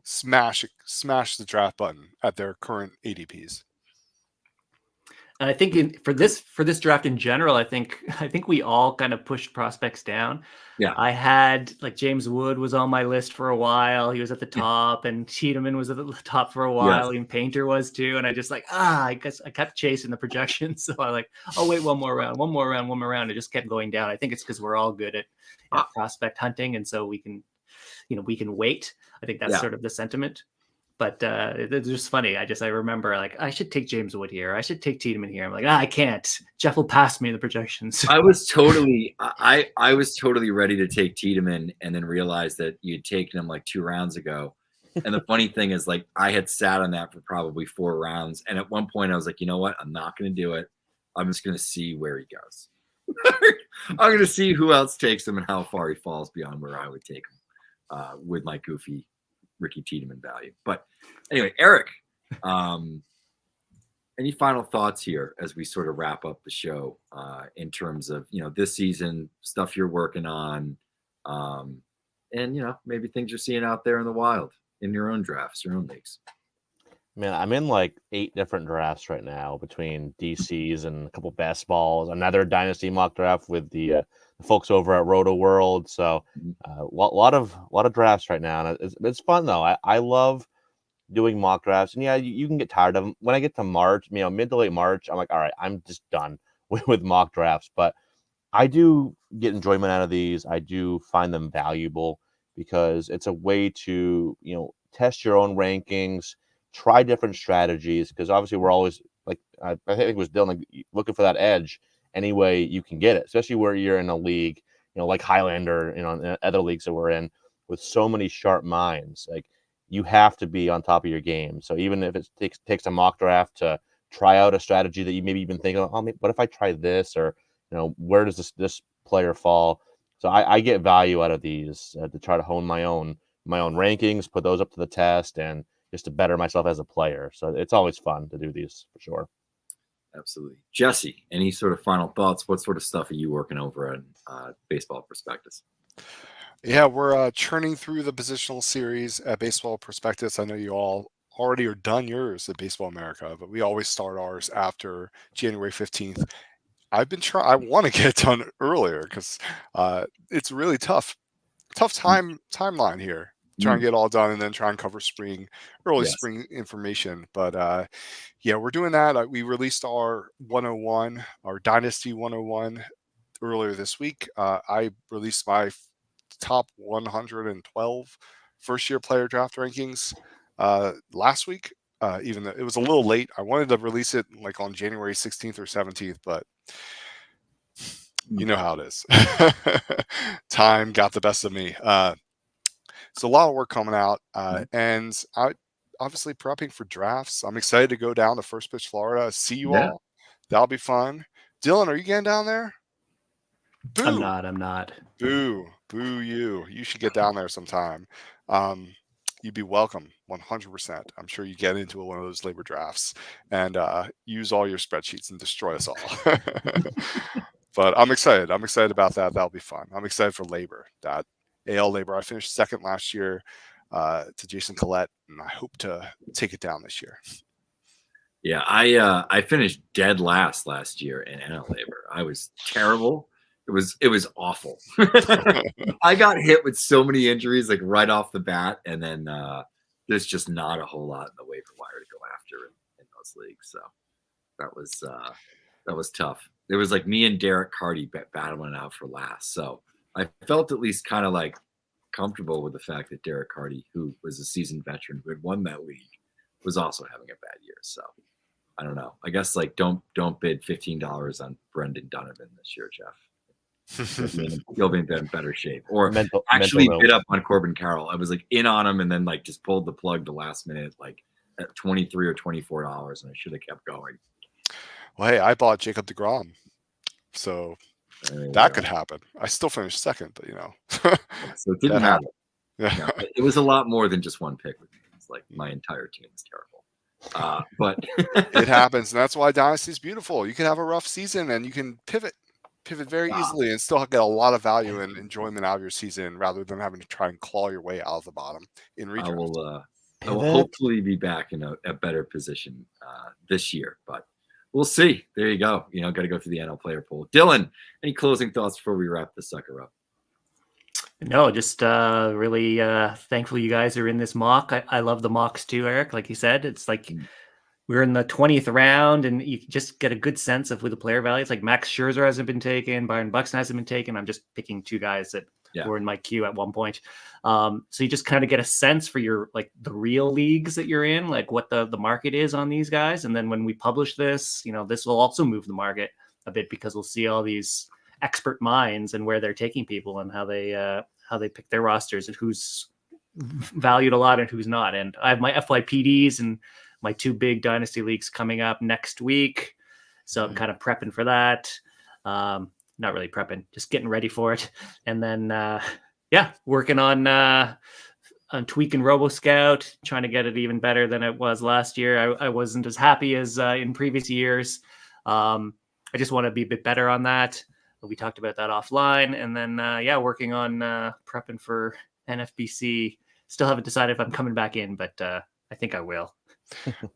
smash the draft button at their current ADPs. And I think for this draft in general, I think we all kind of pushed prospects down. Yeah, I had like James Wood was on my list for a while. He was at the top, and Tiedemann was at the top for a while. Even Painter was too. And I just like I guess I kept chasing the projections. So I like, oh wait, one more round. It just kept going down. I think it's because we're all good at prospect hunting, and so we can wait. I think that's sort of the sentiment. But it's just funny. I remember like I should take James Wood here. I should take Tiedemann here. I'm like, I can't. Jeff will pass me in the projections. I was totally ready to take Tiedemann and then realized that you'd taken him like 2 rounds ago. And the funny thing is, like, I had sat on that for probably 4 rounds. And at one point I was like, you know what? I'm not going to do it. I'm just going to see where he goes. I'm going to see who else takes him and how far he falls beyond where I would take him with my goofy Ricky Tiedemann value. But anyway, Eric, any final thoughts here as we sort of wrap up the show in terms of, you know, this season, stuff you're working on, and, you know, maybe things you're seeing out there in the wild in your own drafts, your own leagues? Man, I'm in like 8 different drafts right now between DCs and a couple best balls, another dynasty mock draft with the folks over at Roto World. So a lot of drafts right now. And it's fun though. I love doing mock drafts. And yeah, you can get tired of them. When I get to March, you know, mid to late March, I'm like, all right, I'm just done with mock drafts. But I do get enjoyment out of these. I do find them valuable because it's a way to, you know, test your own rankings, try different strategies, because obviously we're always like, I think it was Dylan, like, looking for that edge any way you can get it, especially where you're in a league, you know, like Highlander, you know, in other leagues that we're in with so many sharp minds. Like, you have to be on top of your game. So even if it takes a mock draft to try out a strategy that you maybe even think, oh, what if I try this, or, you know, where does this player fall? So I get value out of these to try to hone my own rankings, put those up to the test, and just to better myself as a player. So it's always fun to do these for sure. Absolutely. Jesse, any sort of final thoughts? What sort of stuff are you working over at Baseball Prospectus? Yeah, we're churning through the positional series at Baseball Prospectus. I know you all already are done yours at Baseball America, but we always start ours after January 15th. I've been trying. I want to get it done earlier because it's really tough timeline here. Try and get it all done and then try and cover early spring information. But yeah, we're doing that. We released our 101, our Dynasty 101 earlier this week. I released my top 112 first-year player draft rankings last week. Even though it was a little late, I wanted to release it like on January 16th or 17th, but you know how it is. Time got the best of me. So a lot of work coming out, and I obviously prepping for drafts. I'm excited to go down to First Pitch, Florida, see you all. That'll be fun. Dylan, are you getting down there? Boo. I'm not. Boo. Boo you. You should get down there sometime. You'd be welcome 100%. I'm sure you get into one of those labor drafts and use all your spreadsheets and destroy us all. But I'm excited. I'm excited about that. That'll be fun. I'm excited for labor. That AL labor. I finished second last year to Jason Collette, and I hope to take it down this year. Yeah, I finished dead last year in NL labor. I was terrible. It was awful. I got hit with so many injuries like right off the bat, and then there's just not a whole lot in the waiver wire to go after in those leagues. So that was tough. It was like me and Derek Carty battling out for last. So I felt at least kind of like comfortable with the fact that Derek Carty, who was a seasoned veteran who had won that league, was also having a bad year. So I don't know. I guess like don't bid $15 on Brendan Donovan this year, Jeff. You'll be in better shape. Or actually bid up on Corbin Carroll. I was like in on him and then like just pulled the plug the last minute, like at $23 or $24, and I should have kept going. Well, hey, I bought Jacob deGrom, so that could happen. I still finished second, but so it didn't happen. Yeah. No, it was a lot more than just one pick with me. It's like my entire team is terrible. But it happens, and that's why Dynasty is beautiful. You can have a rough season and you can pivot very easily and still get a lot of value and enjoyment out of your season rather than having to try and claw your way out of the bottom in redraft. I will hopefully be back in a better position this year, but we'll see. There you go. Got to go through the NL player pool. Dylan, any closing thoughts before we wrap this sucker up? No, just really thankful you guys are in this mock. I love the mocks too, Eric. Like you said, it's like we're in the 20th round and you just get a good sense of who the player value. It's like Max Scherzer hasn't been taken. Byron Buxton hasn't been taken. I'm just picking two guys that were in my queue at one point. So you just kind of get a sense for your, like the real leagues that you're in, like what the market is on these guys. And then when we publish this, this will also move the market a bit because we'll see all these expert minds and where they're taking people and how they pick their rosters and who's valued a lot and who's not. And I have my FYPDs and my two big dynasty leagues coming up next week. So I'm kind of prepping for that. Not really prepping, just getting ready for it. And then, working on tweaking RoboScout, trying to get it even better than it was last year. I wasn't as happy as in previous years. I just want to be a bit better on that. We talked about that offline. And then, working on prepping for NFBC. Still haven't decided if I'm coming back in, but I think I will.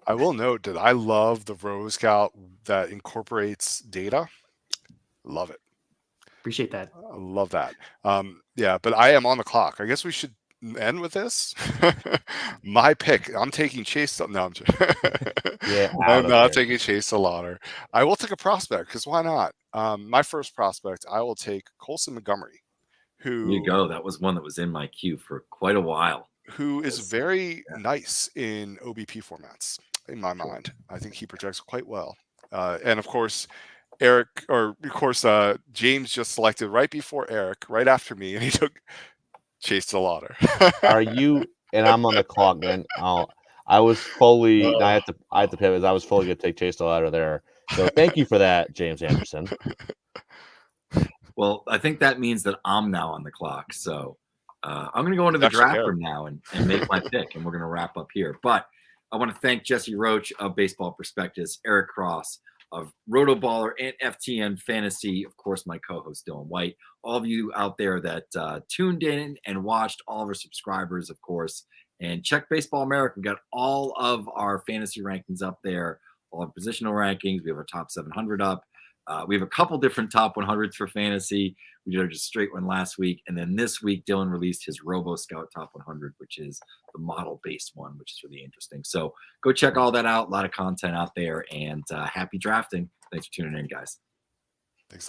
I will note that I love the RoboScout that incorporates data. Love it. Appreciate that. I love that. But I am on the clock. I guess we should end with this. My pick. I'm taking Chase. No, I'm just I'm not taking Chase Lauder. I will take a prospect because why not? My first prospect, I will take Colson Montgomery. Who? There you go. That was one that was in my queue for quite a while. Who is very nice in OBP formats, in my mind. I think he projects quite well. And of course, James just selected right before Eric, right after me, and he took Chase Lauder. Are you? And I'm on the clock, man. I was fully. I had to pivot. I was fully going to take Chase Lauder there. So thank you for that, James Anderson. Well, I think that means that I'm now on the clock. So I'm going to go into the draft room now and make my pick, and we're going to wrap up here. But I want to thank Jesse Roche of Baseball Prospectus, Eric Cross of Rotoballer and FTN Fantasy, of course, my co-host Dylan White, all of you out there that tuned in and watched, all of our subscribers, of course, and check Baseball America. We've got all of our fantasy rankings up there, all our positional rankings. We have our top 700 up. We have a couple different top 100s for fantasy. We did just straight one last week. And then this week, Dylan released his RoboScout Top 100, which is the model-based one, which is really interesting. So go check all that out. A lot of content out there. And happy drafting. Thanks for tuning in, guys.